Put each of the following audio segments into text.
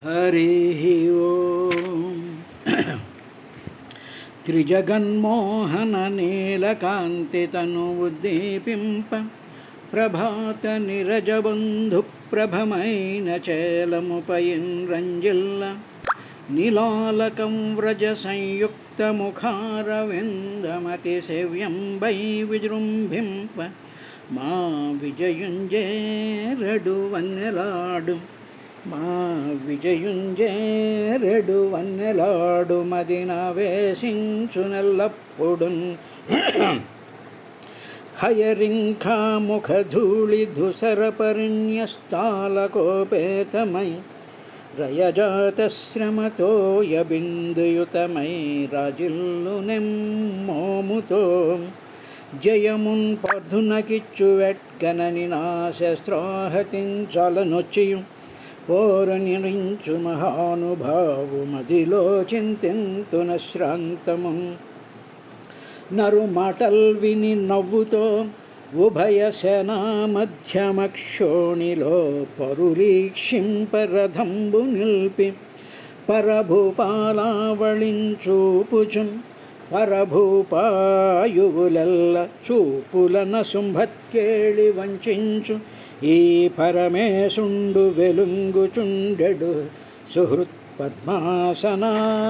हरिः ओम् त्रिजगन्मोहननीलकान्तितनुद्दीपिम्प ప్రభాతనిరజబంధుప్రభమైన చేలముపయిన్రంజిల్ల నిలాలకం వ్రజ సంయుక్తముఖారవిందమతిసేవ్యం వై విజృంభింప మా విజయుంజేరడు వన్నెలాడు మా విజయుంజేరడు వన్నెలాడు మదినావేశించునెల్లప్పుడున్ హయరింఖాముఖధూళిధుసరపరిణ్యస్తాలకోపేతమై రయజాతశ్రమతోయబిందుయుతమై రాజిల్లునెమ్మోముతో జయమున్ పర్ధునకిచ్చువెట్గనని నా శస్త్రాహతించాలనొచ్చియు పోరనిరించు మహానుభావు మదిలో చింతింతున శ్రాంతము నరు మాటల్ విని నవ్వుతో ఉభయ సేనా మధ్యమక్షోణిలో పరులీక్షింపరథంబు నిల్పి పరభూపాలావళించూపుచున్ పరభూపాయువులెల్ల చూపులన శుంభత్కేళి వంచించు ఈ పరమేశుండు వెలుంగుచుండెడు సుహృత్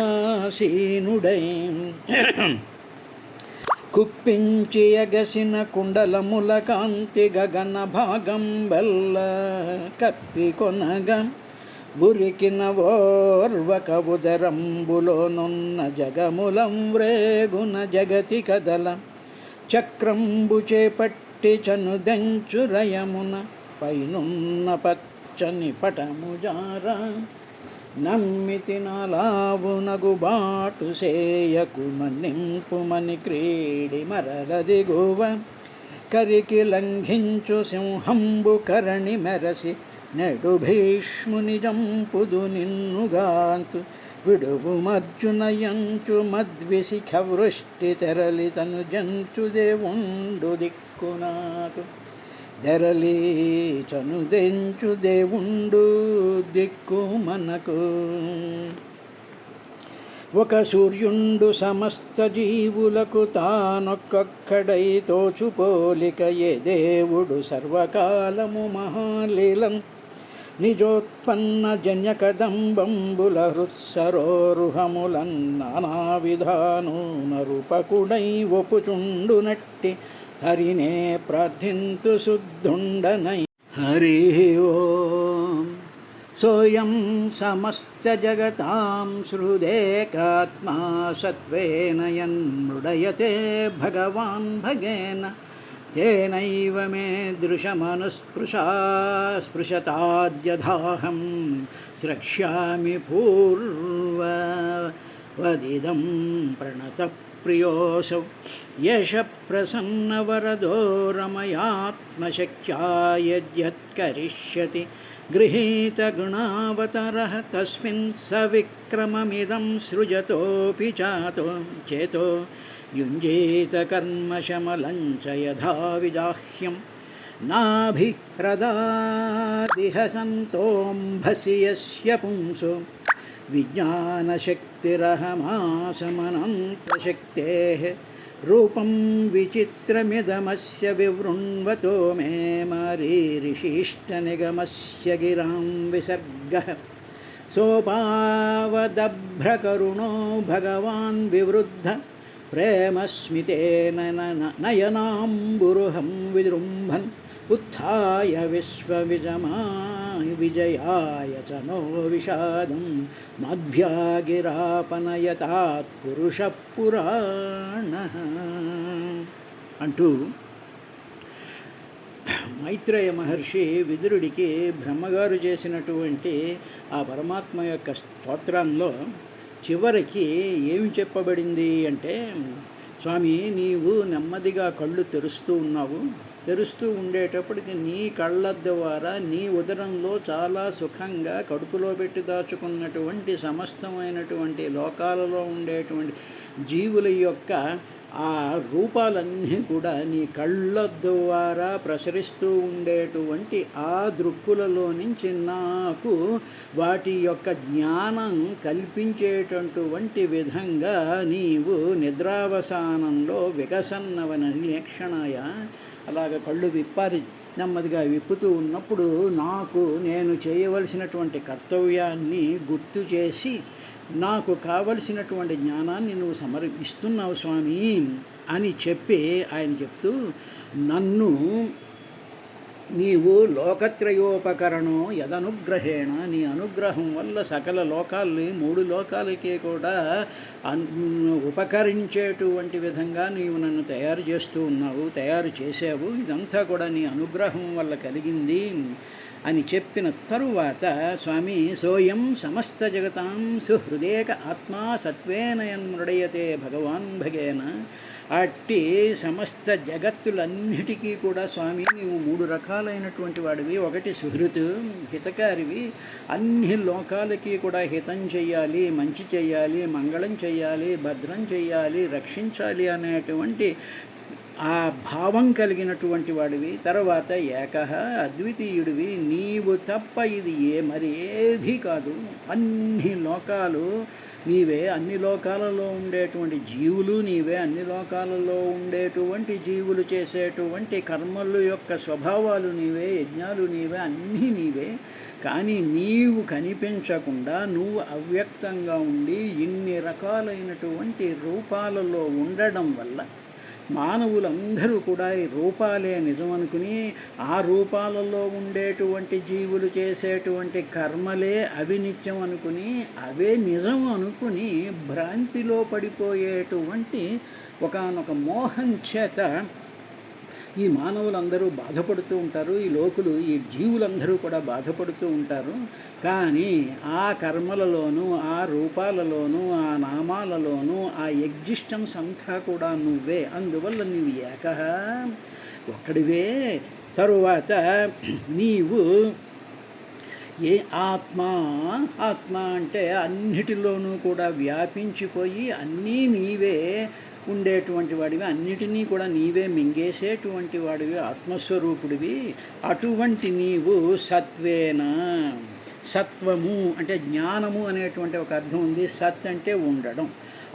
పద్మాసనాసీనుడై కుప్పించి ఎగసిన కుండలముల కాంతి గగన భాగం బెల్ల కప్పికొనగా ఉరికిన ఓర్వక ఉదరంబులోనున్న జగములం వ్రేగున జగతి కదల చక్రంబు చేపట్టి చనుదెంచురయమున పైనున్న పచ్చని పటముజారా నమ్మితి నాలావునగు బాటు సేయకు మన్నింపుమని క్రీడి మరలదిగువ కరికి లంఘించు సింహంబు కరణి మెరసి నెడు భీష్ముని జంపుదు నిన్నుగాంతు విడువు మర్జునయంచు మద్విశిఖ వృష్టి తెరలి తను జంచు దేవుండు దిక్కునాకు తెరలి చనుదెంచు దేవుండు దిక్కు మనకు ఒక సూర్యుండు సమస్త జీవులకు తానొక్కడై తోచుపోలిక ఏ దేవుడు సర్వకాలము మహాలీలం నిజోత్పన్న జన్యకదంబంబుల హృత్సరోరుహములన్ నానావిధాను నరుపకుడై ఒపుచుండు నట్టి హరినే ప్రార్థింతు శుద్ధుండనై హరి ఓం సోయం సమస్త జగతాం సృదేకాత్మా సత్వేన యన్మృడయతే భగవాన్ భగేన తేనైవ మే దృశమనుస్పృశతాద్యథాహం స్రక్ష్యామి పూర్వవదిదం ప్రణత ప్రియోసౌ యశ ప్రసన్నవరదో రమయాత్మశక్త్యా యద్యత్కరిష్యతి గృహీతగుణావతరః తస్మిన్ సవిక్రమమిదం సృజతోపి చేతో యుంజీత కర్మశమలం చ యథా విదాహ్యం నాభిహ్రదాదిహ సంతోంభసి యస్య పుంసో విజ్ఞానశక్తిరహమాసమనంతశక్తేః రూపం విచిత్రమిదమస్య వివృణ్వతో మే మారీరిషిష్టనిగమస్య గిరాం విసర్గః సోపావదభ్రకరుణో భగవాన్ వివృద్ధ ప్రేమస్మితేన నయనాంబురుహం విజృంభన్ ఉత్థాయ విజయాయ చ నో విషాదం మధ్వ్యాగిరాపనయతాత్ పురుష పురాణః అంటూ మైత్రేయ మహర్షి విదురుడికి బ్రహ్మగారు చేసినటువంటి ఆ పరమాత్మ యొక్క స్తోత్రంలో చివరికి ఏమి చెప్పబడింది అంటే, స్వామి నీవు నెమ్మదిగా కళ్ళు తెరుస్తూ ఉన్నావు, తెరుస్తూ ఉండేటప్పటికి నీ కళ్ళ ద్వారా నీ ఉదరంలో చాలా సుఖంగా కడుపులో పెట్టి దాచుకున్నటువంటి సమస్తమైనటువంటి లోకాలలో ఉండేటువంటి జీవుల యొక్క ఆ రూపాలన్నీ కూడా నీ కళ్ళ ద్వారా ప్రసరిస్తూ ఉండేటువంటి ఆ దృక్కులలో నుంచి నాకు వాటి యొక్క జ్ఞానం కల్పించేటటువంటి విధంగా నీవు నిద్రావసానంలో వికసన్నవన నిరీక్షణాయ అలాగ కళ్ళు విప్పారి నెమ్మదిగా విప్పుతూ ఉన్నప్పుడు నాకు నేను చేయవలసినటువంటి కర్తవ్యాన్ని గుర్తు చేసి నాకు కావలసినటువంటి జ్ఞానాన్ని నువ్వు ఇస్తున్నావు స్వామి అని చెప్పి ఆయన చెప్తూ నన్ను నీవు లోకత్రయోపకరణో యదనుగ్రహేణ నీ అనుగ్రహం వల్ల సకల లోకాల్ని 3 లోకాలకి కూడా ఉపకరించేటువంటి విధంగా నీవు నన్ను తయారు చేస్తూ ఉన్నావు, తయారు చేసావు. ఇదంతా కూడా నీ అనుగ్రహం వల్ల కలిగింది అని చెప్పిన తరువాత స్వామి సోయం సమస్త జగతాం సుహృదేక ఆత్మా సత్వేన యన్మృడయతే భగవాన్ భగేన అట్టి సమస్త జగత్తులన్నిటికీ కూడా స్వామి నీవు 3 రకాలైనటువంటి వాడివి. ఒకటి సుహృత్ హితకారివి, అన్ని లోకాలకి కూడా హితం చెయ్యాలి, మంచి చెయ్యాలి, మంగళం చెయ్యాలి, భద్రం చెయ్యాలి, రక్షించాలి అనేటువంటి ఆ భావం కలిగినటువంటి వాడివి. తర్వాత ఏకః అద్వితీయుడివి, నీవు తప్ప ఇది మరి ఏది కాదు. అన్ని లోకాలు నీవే, అన్ని లోకాలలో ఉండేటువంటి జీవులు నీవే, అన్ని లోకాలలో ఉండేటువంటి జీవులు చేసేటువంటి కర్మలు యొక్క స్వభావాలు నీవే, యజ్ఞాలు నీవే, అన్నీ నీవే. కానీ నీవు కనిపించకుండా నువ్వు అవ్యక్తంగా ఉండి ఇన్ని రకాలైనటువంటి రూపాలలో ఉండడం వల్ల మానవులందరూ కూడా ఈ రూపాలే నిజం అనుకుని ఆ రూపాలలో ఉండేటువంటి జీవులు చేసేటువంటి కర్మలే అవి నిత్యం అనుకుని అవే నిజం అనుకుని భ్రాంతిలో పడిపోయేటువంటి ఒకానొక మోహం చేత ఈ మానవులందరూ బాధపడుతూ ఉంటారు, ఈ లోకులు ఈ జీవులందరూ కూడా బాధపడుతూ ఉంటారు. కానీ ఆ కర్మలలోనూ ఆ రూపాలలోనూ ఆ నామాలలోనూ ఆ ఎగ్జిస్టెన్స్ అంతా కూడా నువ్వే. అందువల్ల నీవు ఏకః ఒక్కడివే. తరువాత నీవు ఏ ఆత్మ అంటే అన్నిటిలోనూ కూడా వ్యాపించిపోయి అన్నీ నీవే ఉండేటువంటి వాడివి, అన్నిటినీ కూడా నీవే మింగేసేటువంటి వాడివి, ఆత్మస్వరూపుడివి. అటువంటి నీవు సత్వేన, సత్వము అంటే జ్ఞానము అనేటువంటి ఒక అర్థం ఉంది. సత్ అంటే ఉండడం,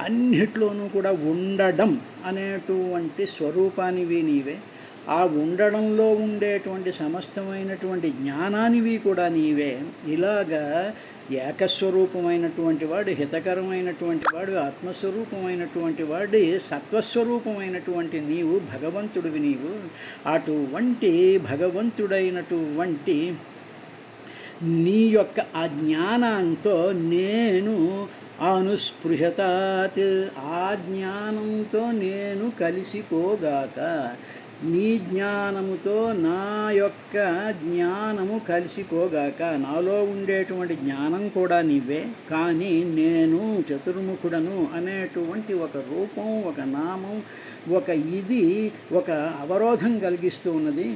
అన్నిట్లోనూ కూడా ఉండడం అనేటువంటి స్వరూపానివి నీవే. ఆ ఉండడంలో ఉండేటువంటి సమస్తమైనటువంటి జ్ఞానానివి కూడా నీవే. ఇలాగా ఏకస్వరూపమైనటువంటి వాడు, హితకరమైనటువంటి వాడు, ఆత్మస్వరూపమైనటువంటి వాడు, సత్వస్వరూపమైనటువంటి నీవు భగవంతుడివి. నీవు అటువంటి భగవంతుడైనటువంటి నీ యొక్క ఆ జ్ఞానంతో నేను అనుస్పృశతాత్, ఆ జ్ఞానంతో నేను కలిసిపోగాక, నీ జ్ఞానముతో నా యొక్క జ్ఞానము కలిసిపోగాక. నాలో ఉండేటువంటి జ్ఞానం కూడా నీవే, కానీ నేను చతుర్ముఖుడను అనేటువంటి ఒక రూపం, ఒక నామం, ఒక ఇది ఒక అవరోధం కలిగిస్తూ ఉన్నది.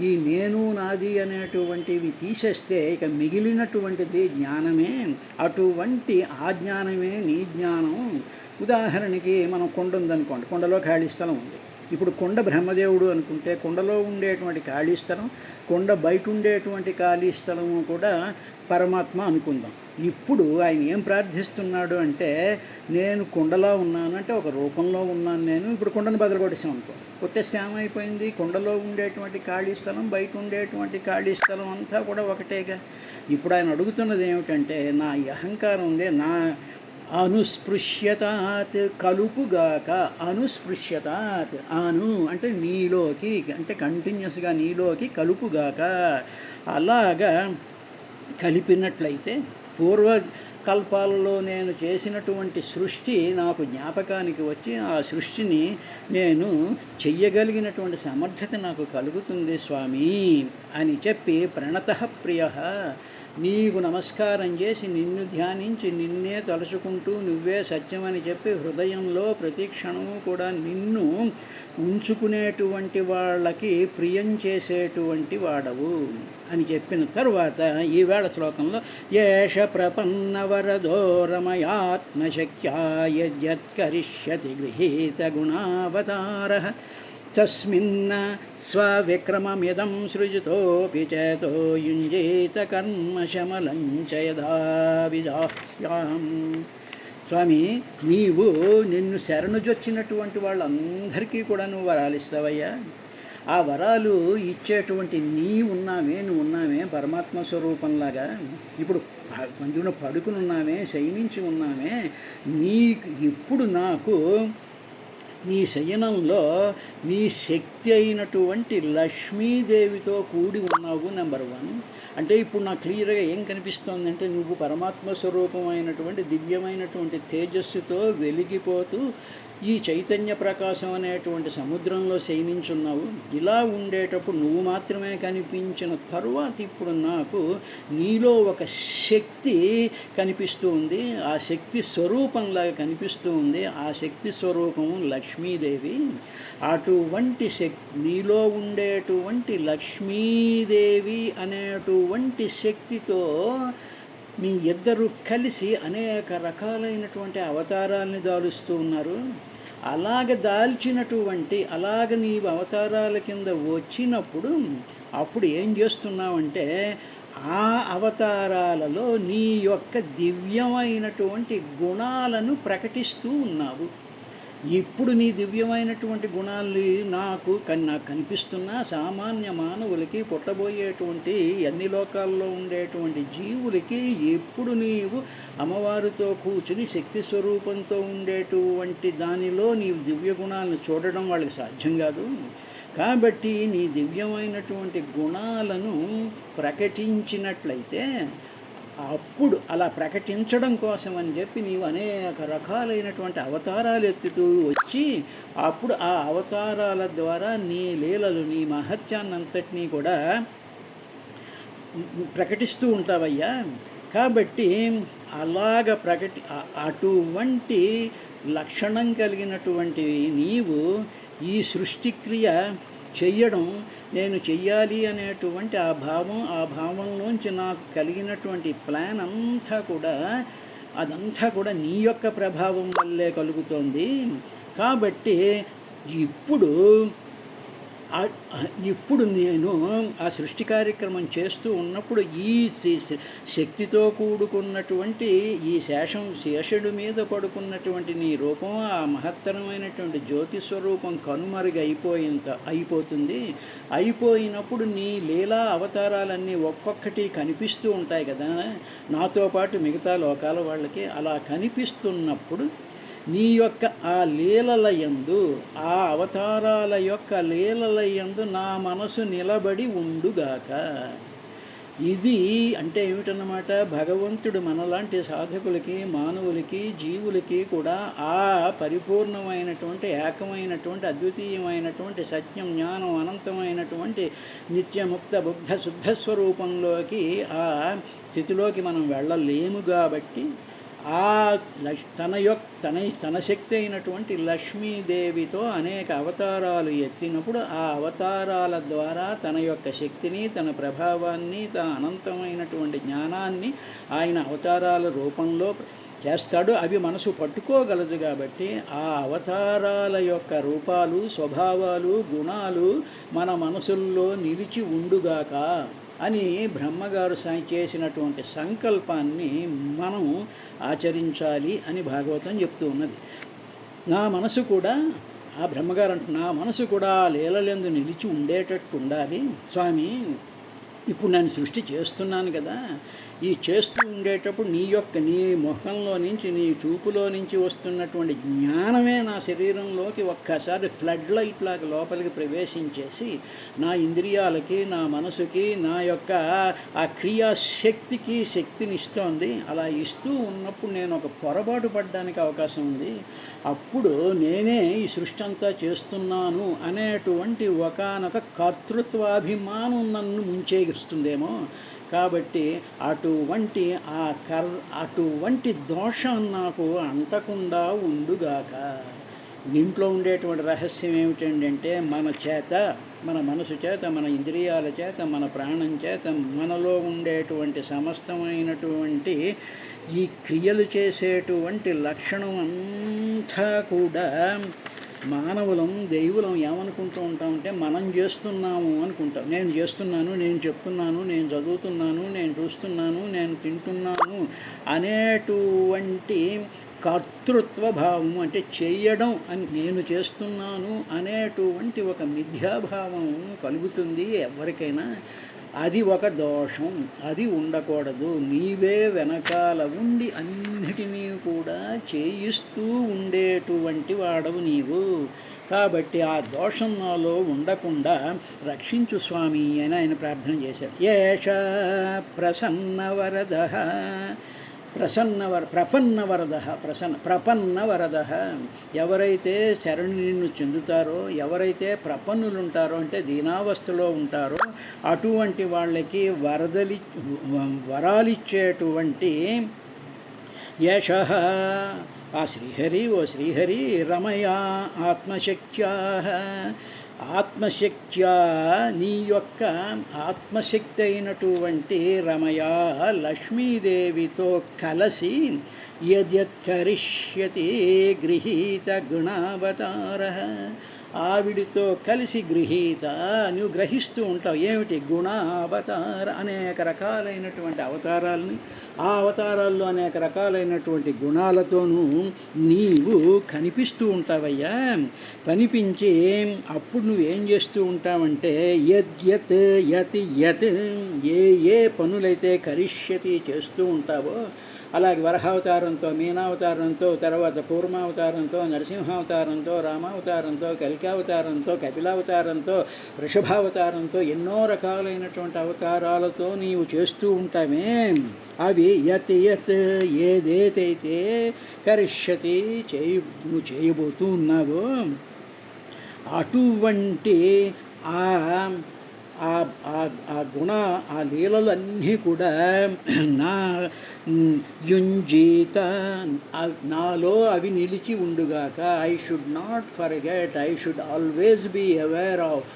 ఈ నేను నాది అనేటువంటివి తీసేస్తే ఇక మిగిలినటువంటిది జ్ఞానమే. అటువంటి ఆ జ్ఞానమే నీ జ్ఞానం. ఉదాహరణకి మనం కొండ ఉందనుకోండి, కొండలో ఖాళీ స్థలం ఉంది. ఇప్పుడు కొండ బ్రహ్మదేవుడు అనుకుంటే కొండలో ఉండేటువంటి ఖాళీ స్థలం, కొండ బయట ఉండేటువంటి ఖాళీ స్థలము కూడా పరమాత్మ అనుకుందాం. ఇప్పుడు ఆయన ఏం ప్రార్థిస్తున్నాడు అంటే, నేను కొండలో ఉన్నాను అంటే ఒక రూపంలో ఉన్నాను నేను. ఇప్పుడు కొండను బదలగొట్టేసాం అనుకో, కొట్టేస్తే ఏమైపోయింది? కొండలో ఉండేటువంటి ఖాళీ స్థలం, బయట ఉండేటువంటి ఖాళీ స్థలం అంతా కూడా ఒకటేగా. ఇప్పుడు ఆయన అడుగుతున్నది ఏమిటంటే, నా అహంకారం ఉంది, నా అనుస్పృశ్యతాత్ కలుపుగాక. అనుస్పృశ్యతాత్, అను అంటే నీలోకి, అంటే కంటిన్యూస్గా నీలోకి కలుపుగాక. అలాగా కలిపినట్లయితే పూర్వకల్పాలలో నేను చేసినటువంటి సృష్టి నాకు జ్ఞాపకానికి వచ్చి ఆ సృష్టిని నేను చెయ్యగలిగినటువంటి సమర్థత నాకు కలుగుతుంది స్వామి అని చెప్పి ప్రణతః ప్రియ నీకు నమస్కారం చేసి నిన్ను ధ్యానించి నిన్నే తలుచుకుంటూ నువ్వే సత్యమని చెప్పి హృదయంలో ప్రతి క్షణము కూడా నిన్ను ఉంచుకునేటువంటి వాళ్ళకి ప్రియం చేసేటువంటి వాడవు అని చెప్పిన తరువాత ఈవేళ శ్లోకంలో ఏష ప్రపన్న వరదో రమయాత్మశక్యాయ యత్కరిష్యతి గృహీత గుణావతార తస్మిన్న స్వవిక్రమమిదం సృజితోపి చేతో యుంజేత కర్మశమలం చ యదా విజాహ్యాం. స్వామి, నీవు నిన్ను శరణుజొచ్చినటువంటి వాళ్ళందరికీ కూడా నువ్వు వరాలు ఇస్తావయ్యా. ఆ వరాలు ఇచ్చేటువంటి నువ్వు ఉన్నామే పరమాత్మ స్వరూపంలాగా. ఇప్పుడు మందున పడుకుని ఉన్నామే, శయనించి ఉన్నామే, ఇప్పుడు నాకు నీ శయనంలో నీ శక్తి అయినటువంటి లక్ష్మీదేవితో కూడి ఉన్నావు. నెంబర్ 1. అంటే ఇప్పుడు నాకు క్లియర్గా ఏం కనిపిస్తోందంటే నువ్వు పరమాత్మ స్వరూపమైనటువంటి దివ్యమైనటువంటి తేజస్సుతో వెలిగిపోతూ ఈ చైతన్య ప్రకాశం అనేటువంటి సముద్రంలో శయనించున్నావు. ఇలా ఉండేటప్పుడు నువ్వు మాత్రమే కనిపించిన తరువాత ఇప్పుడు నాకు నీలో ఒక శక్తి కనిపిస్తూ ఉంది. ఆ శక్తి స్వరూపంలాగా కనిపిస్తూ ఉంది. ఆ శక్తి స్వరూపము లక్ష్మీదేవి. అటువంటి నీలో ఉండేటువంటి లక్ష్మీదేవి అనేటువంటి శక్తితో మీ ఇద్దరు కలిసి అనేక రకాలైనటువంటి అవతారాలని దాలుస్తూ ఉన్నారు. అలాగ నీవు అవతారాల కింద వచ్చినప్పుడు అప్పుడు ఏం చేస్తున్నావంటే ఆ అవతారాలలో నీ యొక్క దివ్యమైనటువంటి గుణాలను ప్రకటిస్తూ ఉన్నావు. ఇప్పుడు నీ దివ్యమైనటువంటి గుణాలు నాకు కనిపిస్తున్నా సామాన్య మానవులకి పుట్టబోయేటువంటి అన్ని లోకాల్లో ఉండేటువంటి జీవులకి ఎప్పుడు నీవు అమ్మవారితో కూర్చుని శక్తి స్వరూపంతో ఉండేటువంటి దానిలో నీవు దివ్య గుణాలను చూడడం వాళ్ళకి సాధ్యం కాదు. కాబట్టి నీ దివ్యమైనటువంటి గుణాలను ప్రకటించినట్లయితే అప్పుడు అలా ప్రకటించడం కోసం అని చెప్పి నీవు అనేక రకాలైనటువంటి అవతారాలు ఎత్తుతూ వచ్చి అప్పుడు ఆ అవతారాల ద్వారా నీ లీలలు నీ మహత్యాన్నంతటినీ కూడా ప్రకటిస్తూ ఉంటావయ్యా. కాబట్టి అటువంటి లక్షణం కలిగినటువంటి నీవు ఈ సృష్టిక్రియ చెయ్యడం నేను చెయ్యాలి అనేటువంటి ఆ భావంలోంచి నాకు కలిగినటువంటి ప్లాన్ అదంతా కూడా నీ యొక్క ప్రభావం వల్లే కలుగుతోంది. కాబట్టి ఇప్పుడు నేను ఆ సృష్టి కార్యక్రమం చేస్తూ ఉన్నప్పుడు ఈ శక్తితో కూడుకున్నటువంటి ఈ శేషుడి మీద పడుకున్నటువంటి నీ రూపం ఆ మహత్తరమైనటువంటి జ్యోతి స్వరూపం అయిపోతుంది. అయిపోయినప్పుడు నీ లీలా అవతారాలన్నీ ఒక్కొక్కటి కనిపిస్తూ ఉంటాయి కదా నాతో పాటు మిగతా లోకాల వాళ్ళకి. అలా కనిపిస్తున్నప్పుడు నీ యొక్క ఆ లీలలయందు ఆ అవతారాల యొక్క లీలలయందు నా మనసు నిలబడి ఉండుగాక. ఇది అంటే ఏమిటన్నమాట, భగవంతుడు మనలాంటి సాధకులకి మానవులకి జీవులకి కూడా ఆ పరిపూర్ణమైనటువంటి ఏకమైనటువంటి అద్వితీయమైనటువంటి సత్యం జ్ఞానం అనంతమైనటువంటి నిత్యముక్త బుద్ధ శుద్ధ స్వరూపంలోకి ఆ స్థితిలోకి మనం వెళ్ళలేము. కాబట్టి తన శక్తి అయినటువంటి లక్ష్మీదేవితో అనేక అవతారాలు ఎత్తినప్పుడు ఆ అవతారాల ద్వారా తన యొక్క శక్తిని తన ప్రభావాన్ని తన అనంతమైనటువంటి జ్ఞానాన్ని ఆయన అవతారాల రూపంలో చేస్తాడు. అవి మనసు పట్టుకోగలదు. కాబట్టి ఆ అవతారాల యొక్క రూపాలు స్వభావాలు గుణాలు మన మనసుల్లో నిలిచి ఉండుగాక అని బ్రహ్మగారు చేసినటువంటి సంకల్పాన్ని మనం ఆచరించాలి అని భాగవతం చెప్తూ ఉన్నది. నా మనసు కూడా ఆ బ్రహ్మగారు నా మనసు కూడా లీలలందు నిలిచి ఉండేటట్టు ఉండాలి స్వామి. ఇప్పుడు నేను సృష్టి చేస్తున్నాను కదా, ఈ చేస్తూ ఉండేటప్పుడు నీ ముఖంలో నుంచి నీ చూపులో నుంచి వస్తున్నటువంటి జ్ఞానమే నా శరీరంలోకి ఒక్కసారి ఫ్లడ్ లైట్ లాగా లోపలికి ప్రవేశించేసి నా ఇంద్రియాలకి నా మనసుకి నా యొక్క ఆ క్రియాశక్తికి శక్తిని ఇస్తోంది. అలా ఇస్తూ ఉన్నప్పుడు నేను ఒక పొరపాటు పడడానికి అవకాశం ఉంది. అప్పుడు నేనే ఈ సృష్టి అంతా చేస్తున్నాను అనేటువంటి ఒకానొక కర్తృత్వాభిమానం నన్ను ముంచేగిస్తుందేమో. కాబట్టి అటువంటి దోషం నాకు అంటకుండా ఉండుగాక. దీంట్లో ఉండేటువంటి రహస్యం ఏమిటంటే మన మనసు చేత, మన ఇంద్రియాల చేత, మన ప్రాణం చేత, మనలో ఉండేటువంటి సమస్తమైనటువంటి ఈ క్రియలు చేసేటువంటి లక్షణం అంతా కూడా మానవులం, దైవులం ఏమనుకుంటూ ఉంటామంటే మనం చేస్తున్నాము అనుకుంటాం. నేను చేస్తున్నాను, నేను చెప్తున్నాను, నేను చదువుతున్నాను, నేను చూస్తున్నాను, నేను తింటున్నాను అనేటువంటి కర్తృత్వ భావము, అంటే చేయడం అని, నేను చేస్తున్నాను అనేటువంటి ఒక మిథ్యాభావం కలుగుతుంది ఎవరికైనా. అది ఒక దోషం, అది ఉండకూడదు. నీవే వెనకాల ఉండి అన్నిటినీ కూడా చేయిస్తూ ఉండేటువంటి వాడవు నీవు. కాబట్టి ఆ దోషం నాలో ఉండకుండా రక్షించు స్వామి అని ఆయన ప్రార్థన చేశాడు. ఏష ప్రపన్నవరద ఎవరైతే శరణు నిన్ను చెందుతారో, ఎవరైతే ప్రపన్నులుంటారో అంటే దీనావస్థలో ఉంటారో అటువంటి వాళ్ళకి వరాలిచ్చేటువంటి యశః ఆ శ్రీహరి, ఓ శ్రీహరి, రమయా ఆత్మశక్త్యా నీ యొక్క ఆత్మశక్తి అయినటువంటి రమయా లక్ష్మీదేవితో కలసి యద్యత్కరిష్యతి గృహీత గుణావతారః, ఆవిడితో కలిసి గృహీత, నువ్వు గ్రహిస్తూ ఉంటావు. ఏమిటి? గుణావతార, అనేక రకాలైనటువంటి అవతారాలని, ఆ అవతారాల్లో అనేక రకాలైనటువంటి గుణాలతోనూ నీవు కనిపిస్తూ ఉంటావయ్యా. కనిపించి అప్పుడు నువ్వేం చేస్తూ ఉంటావంటే యత్ ఏ పనులైతే కరిష్యతి చేస్తూ ఉంటావో, అలాగే వరహావతారంతో, మీనావతారంతో, తర్వాత కూర్మావతారంతో, నరసింహావతారంతో, రామావతారంతో, కలికావతారంతో, కపిలావతారంతో, వృషభావతారంతో, ఎన్నో రకాలైనటువంటి అవతారాలతో నీవు చేస్తూ ఉంటామే, అవి యత్ ఏదైతే కరిష్యతి నువ్వు చేయబోతూ ఉన్నావో అటువంటి ఆ గుణ, ఆ లీలలన్నీ కూడా నా యుంజీత, నాలో అవి నిలిచి ఉండుగాక. I should not forget, I should always be aware of,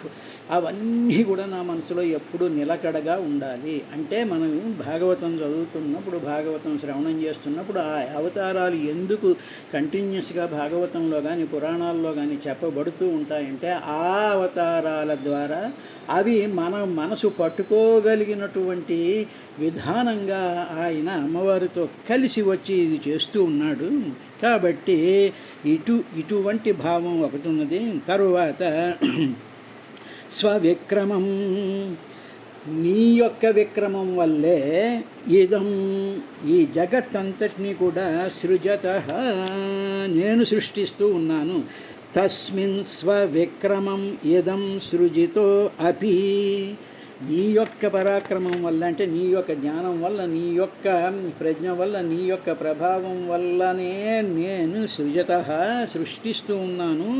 అవన్నీ కూడా నా మనసులో ఎప్పుడూ నిలకడగా ఉండాలి. అంటే మనం భాగవతం చదువుతున్నప్పుడు, భాగవతం శ్రవణం చేస్తున్నప్పుడు ఆ అవతారాలు ఎందుకు కంటిన్యూస్గా భాగవతంలో కానీ పురాణాల్లో కానీ చెప్పబడుతూ ఉంటాయంటే ఆ అవతారాల ద్వారా అవి మన మనసు పట్టుకోగలిగినటువంటి విధానంగా ఆయన అమ్మవారితో కలిసి వచ్చి ఇది చేస్తూ ఉన్నాడు. కాబట్టి ఇటువంటి భావం ఒకటి ఉన్నది. తరువాత స్వవిక్రమం, నీ యొక్క విక్రమం వల్లే ఈ జగత్తంతటినీ కూడా సృజతః నేను సృష్టిస్తూ ఉన్నాను. తస్మిన్ స్వవిక్రమం ఇదం సృజితో అపి, నీ యొక్క పరాక్రమం వల్ల, అంటే నీ యొక్క జ్ఞానం వల్ల, నీ యొక్క ప్రజ్ఞ వల్ల, నీ యొక్క ప్రభావం వల్లనే నేను సృష్టిస్తూ ఉన్నాను.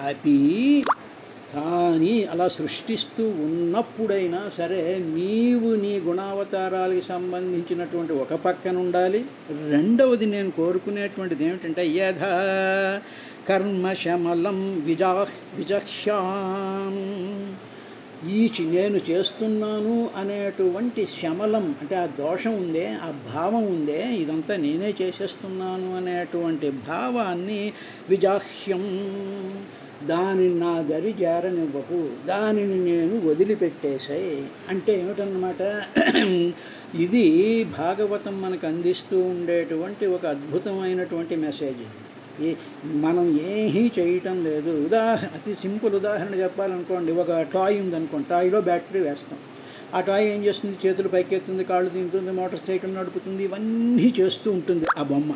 అపి, కానీ అలా సృష్టిస్తూ ఉన్నప్పుడైనా సరే నీవు నీ గుణావతారాలకు సంబంధించినటువంటి ఒక పక్కన ఉండాలి. రెండవది నేను కోరుకునేటువంటిది ఏమిటంటే యథా కర్మశమలం విజక్ష్యాం, నేను చేస్తున్నాను అనేటువంటి శమలం, అంటే ఆ దోషం ఉందే, ఆ భావం ఉందే, ఇదంతా నేనే చేసేస్తున్నాను అనేటువంటి భావాన్ని విజాహ్యం, దానిని నా దరి జారనివ్వకు, దానిని నేను వదిలిపెట్టేశాయి. అంటే ఏమిటన్నమాట, ఇది భాగవతం మనకు అందిస్తూ ఉండేటువంటి ఒక అద్భుతమైనటువంటి మెసేజ్. ఇది మనం ఏమీ చేయటం లేదు. అతి సింపుల్ ఉదాహరణ చెప్పాలనుకోండి, ఒక టాయ్ ఉందనుకోండి, టాయ్లో బ్యాటరీ వేస్తాం. ఆ టాయ్ ఏం చేస్తుంది? చేతులు పైకెత్తుంది, కాళ్ళు తింటుంది, మోటార్ సైకిల్ నడుపుతుంది, ఇవన్నీ చేస్తూ ఉంటుంది ఆ బొమ్మ.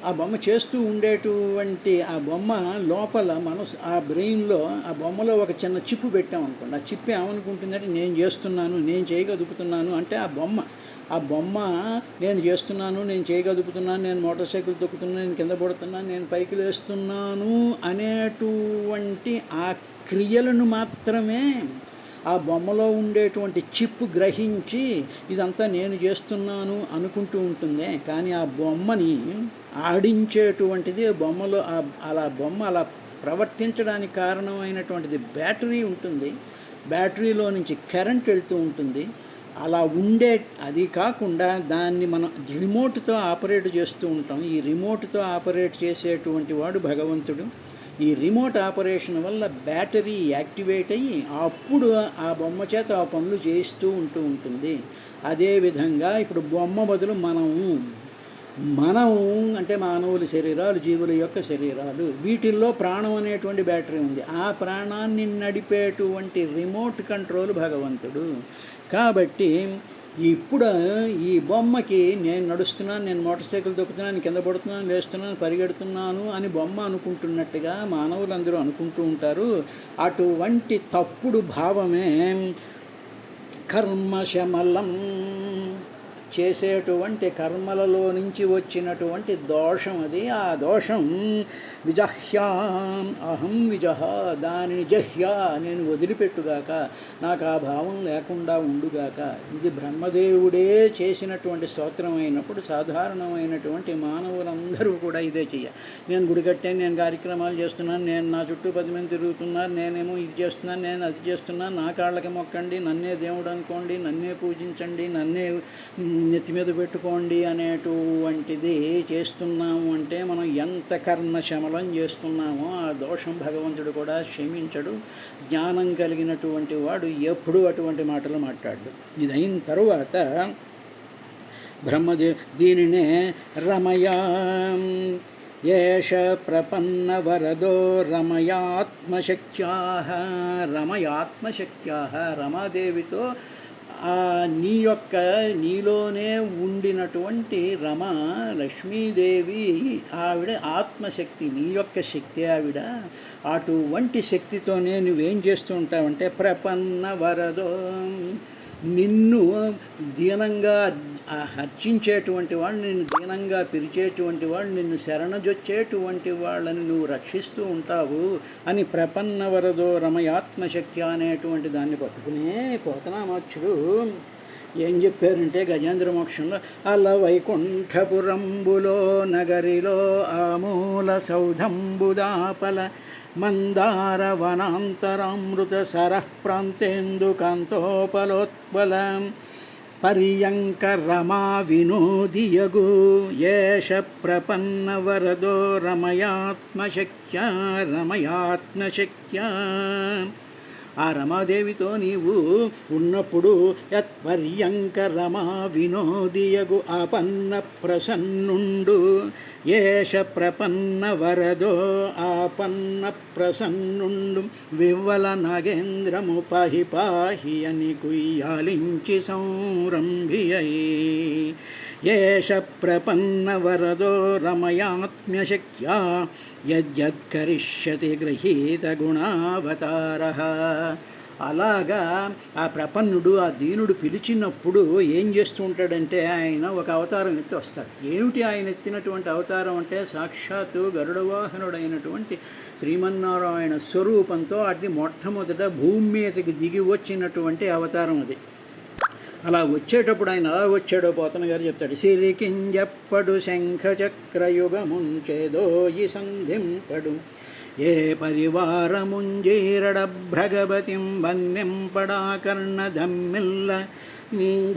ఆ బొమ్మ చేస్తూ ఉండేటువంటి ఆ బొమ్మ లోపల మనసు, ఆ బ్రెయిన్లో ఆ బొమ్మలో ఒక చిన్న చిప్పు పెట్టామనుకోండి, ఆ చిప్పు ఏమనుకుంటుందంటే నేను చేస్తున్నాను, నేను చేయగలుగుతున్నాను. అంటే ఆ బొమ్మ నేను చేస్తున్నాను, నేను చేయగలుగుతున్నాను, నేను మోటార్ సైకిల్ తొక్కుతున్నాను, నేను కింద పడుతున్నాను, నేను పైకి లేస్తున్నాను అనేటువంటి ఆ క్రియలను మాత్రమే, ఆ బొమ్మలో ఉండేటువంటి చిప్ గ్రహించి ఇదంతా నేను చేస్తున్నాను అనుకుంటూ ఉంటుంది. కానీ ఆ బొమ్మని ఆడించేటువంటిది బొమ్మలో బొమ్మ అలా ప్రవర్తించడానికి కారణమైనటువంటిది బ్యాటరీ ఉంటుంది. బ్యాటరీలో నుంచి కరెంట్ వెళ్తూ ఉంటుంది. అలా ఉండే అది కాకుండా దాన్ని మనం రిమోట్తో ఆపరేట్ చేస్తూ ఉంటాం. ఈ రిమోట్తో ఆపరేట్ చేసేటువంటి వాడు భగవంతుడు. ఈ రిమోట్ ఆపరేషన్ వల్ల బ్యాటరీ యాక్టివేట్ అయ్యి అప్పుడు ఆ బొమ్మ చేత ఆ పనులు చేస్తూ ఉంటుంది. అదేవిధంగా ఇప్పుడు బొమ్మ బదులు మనం అంటే మానవుల శరీరాలు, జీవుల యొక్క శరీరాలు, వీటిల్లో ప్రాణం అనేటువంటి బ్యాటరీ ఉంది. ఆ ప్రాణాన్ని నడిపేటువంటి రిమోట్ కంట్రోల్ భగవంతుడు. కాబట్టి ఇప్పుడు ఈ బొమ్మకి నేను నడుస్తున్నాను, నేను మోటార్ సైకిల్ దొక్కుతున్నాను, కింద పడుతున్నాను, లేస్తున్నాను, పరిగెడుతున్నాను అని బొమ్మ అనుకుంటున్నట్టుగా మానవులందరూ అనుకుంటూ ఉంటారు. అటువంటి తప్పుడు భావమే కర్మశమలం, చేసేటువంటి కర్మలలో నుంచి వచ్చినటువంటి దోషం. అది ఆ దోషం విజహ్యాం అహం విజహ, దానిని జహ్యా నేను వదిలిపెట్టుగాక, నాకు ఆ భావం లేకుండా ఉండుగాక. ఇది బ్రహ్మదేవుడే చేసినటువంటి స్తోత్రం అయినప్పుడు సాధారణమైనటువంటి మానవులందరూ కూడా ఇదే చెయ్యాలి. నేను గుడి కట్టాను, నేను కార్యక్రమాలు చేస్తున్నాను, నేను నా చుట్టూ 10 మంది తిరుగుతున్నారు, నేనేమో ఇది చేస్తున్నాను, నేను అది చేస్తున్నాను, నా కాళ్ళకి మొక్కండి, నన్నే దేవుడు అనుకోండి, నన్నే పూజించండి, నన్నే నెత్తి మీద పెట్టుకోండి అనేటువంటిది చేస్తున్నాము అంటే మనం ఎంత కర్మశమలం చేస్తున్నామో ఆ దోషం భగవంతుడు కూడా క్షమించడు. జ్ఞానం కలిగినటువంటి వాడు ఎప్పుడూ అటువంటి మాటలు మాట్లాడు. ఇదైన తరువాత దీనినే రమయా ఏష ప్రపన్న వరదో రమయాత్మశక్త్యాః, రమయాత్మశక్త్యాః, రమాదేవితో నీలోనే ఉండినటువంటి రమ లక్ష్మీదేవి ఆవిడ ఆత్మశక్తి, నీ యొక్క శక్తి ఆవిడ. అటువంటి శక్తితోనే నువ్వేం చేస్తూ ఉంటావంటే ప్రపన్న వరదో, నిన్ను దీనంగా హర్చించేటువంటి వాళ్ళు, నిన్ను దీనంగా పిలిచేటువంటి వాళ్ళు, నిన్ను శరణజొచ్చేటువంటి వాళ్ళని నువ్వు రక్షిస్తూ ఉంటావు అని ప్రపన్న వరదో రమయాత్మశక్తి అనేటువంటి దాన్ని పట్టుకునే పోతనామాచ్యుడు ఏం చెప్పారంటే గజేంద్ర మోక్షంలో, అల వైకుంఠపురంబులో నగరిలో ఆమూల సౌధంబుదాపల మందార వనాంతరామృత సరః ప్రాంతేందు కాంతోపలోత్పల పర్యంక రమా వినోదియగు ఏష ప్రపన్న వరదో రమయాత్మశక్త్యా, రమయాత్మశక్త్యా. ఆ రమాదేవితో నీవు ఉన్నప్పుడు యత్పర్యంక రమా వినోదియగు ఆపన్న ప్రసన్నుండు ఏష ప్రపన్న వరదో ఆపన్న ప్రసన్నుండు వివ్వల నాగేంద్రము పాహి పాహి అని కుయ్యాలించి సంరంభియై ఏష ప్రపన్న వరదో రమయాత్మ్యశక్త్యా యద్యత్కరిష్యతి గృహీత గుణావతారః. అలాగా ఆ ప్రపన్నుడు, ఆ దీనుడు పిలిచినప్పుడు ఏం చేస్తూ ఉంటాడంటే ఆయన ఒక అవతారం ఎత్తి వస్తాడు. ఏమిటి ఆయన ఎత్తినటువంటి అవతారం అంటే సాక్షాత్తు గరుడవాహనుడైనటువంటి శ్రీమన్నారాయణ స్వరూపంతో అది మొట్టమొదట భూమి మీదకి దిగి వచ్చినటువంటి అవతారం అది. అలా వచ్చేటప్పుడు ఆయన అలా వచ్చాడో పోతన గారు చెప్తాడు. సిరికింజప్పడు శంఖచక్రయుగముంచేదోయి సంధింపడు ఏ పరివారముంజీరడ భ్రగవతిం వన్యంపడాకర్ణ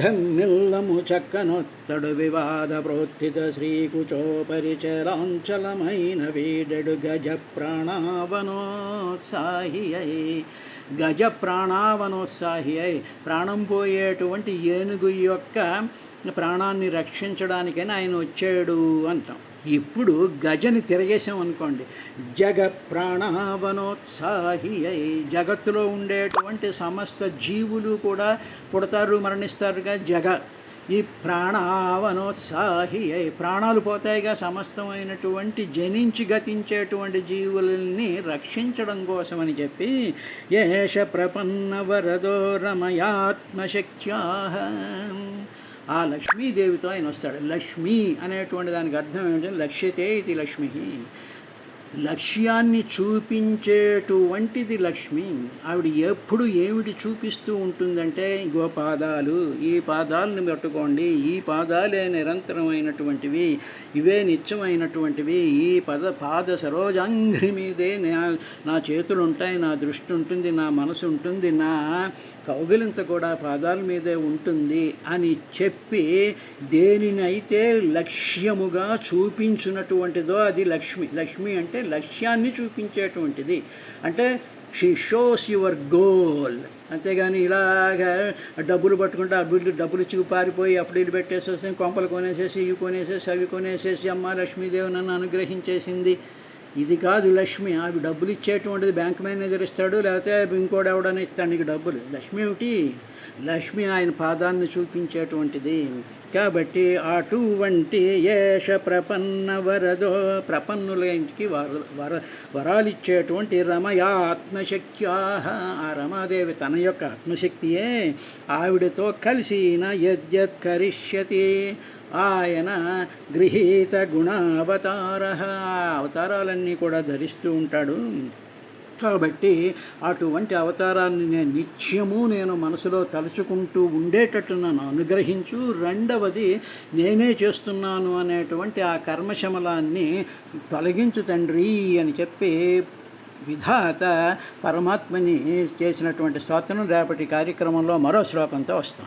ధమ్మిల్లము చక్కనొత్తడు వివాద ప్రోత్థిత శ్రీకుచోపరిచరాంచలమైన వీడడు గజ ప్రాణావనోత్సాహి అయి, గజ ప్రాణావనోత్సాహి అయి, ప్రాణం పోయేటువంటి ఏనుగు యొక్క ప్రాణాన్ని రక్షించడానికైనా ఆయన వచ్చాడు అంటాం. ఇప్పుడు గజని తిరగేసాం అనుకోండి, జగ ప్రాణావనోత్సాహి అయి, జగత్తులో ఉండేటువంటి సమస్త జీవులు కూడా పుడతారు మరణిస్తారుగా. జగ ఈ ప్రాణావనోత్సాహి అయి, ప్రాణాలు పోతాయిగా, సమస్తమైనటువంటి జనించి గతించేటువంటి జీవుల్ని రక్షించడం కోసమని చెప్పి ఏష ప్రపన్న వరదో రమయాత్మశక్త్యాః. ఆ లక్ష్మీదేవితో ఆయన వస్తాడు. లక్ష్మి అనేటువంటి దానికి అర్థం ఏమిటంటే లక్ష్యతే ఇది లక్ష్మి, లక్ష్యాన్ని చూపించేటువంటిది లక్ష్మి. ఆవిడ ఎప్పుడు ఏమిటి చూపిస్తూ ఉంటుందంటే, ఇగో పాదాలు, ఈ పాదాలను పట్టుకోండి, ఈ పాదాలే నిరంతరమైనటువంటివి, ఇవే నిత్యమైనటువంటివి, ఈ పాద సరోజాంఘ్రి మీదే నా చేతులు ఉంటాయి, నా దృష్టి ఉంటుంది, నా మనసు ఉంటుంది, నా కౌగిలింత కూడా పాదాల మీదే ఉంటుంది అని చెప్పి దేనినైతే లక్ష్యముగా చూపించినటువంటిదో అది లక్ష్మి. లక్ష్మి అంటే లక్ష్యాన్ని చూపించేటువంటిది. అంటే షీ షోస్ యువర్ గోల్. అంతేగాని ఇలాగా డబ్బులు పట్టుకుంటే డబ్బులు ఇచ్చి పారిపోయి అఫ్డీలు పెట్టేసేసి కొంపలు కొనేసేసి ఇవి కొనేసేసి అవి కొనేసేసి అమ్మ లక్ష్మీదేవి నన్ను అనుగ్రహించేసింది, ఇది కాదు లక్ష్మి. అవి డబ్బులు ఇచ్చేటువంటిది బ్యాంక్ మేనేజర్ ఇస్తాడు, లేకపోతే ఇంకోటి ఎవడని ఇస్తాడు నీకు డబ్బులు. లక్ష్మి ఏమిటి? లక్ష్మి ఆయన పాదాన్ని చూపించేటువంటిది. కాబట్టి అటువంటి ఏష ప్రపన్న వరదో, ప్రపన్నులకి వరాలిచ్చేటువంటి రమయాత్మశక్త్యా, ఆ రమాదేవి తన యొక్క ఆత్మశక్తియే ఆవిడతో కలిసిన యద్యత్ కరిష్యతి, ఆయన గృహీత గుణావతార, అవతారాలన్నీ కూడా ధరిస్తూ ఉంటాడు. కాబట్టి అటువంటి అవతారాన్ని నేను మనసులో తలుచుకుంటూ ఉండేటట్టు నన్ను అనుగ్రహించు. రెండవది, నేనే చేస్తున్నాను అనేటువంటి ఆ కర్మశమలాన్ని తొలగించు తండ్రి అని చెప్పి విధాత పరమాత్మని చేసినటువంటి స్తోత్రం రేపటి కార్యక్రమంలో మరో శ్లోకంతో వస్తాం.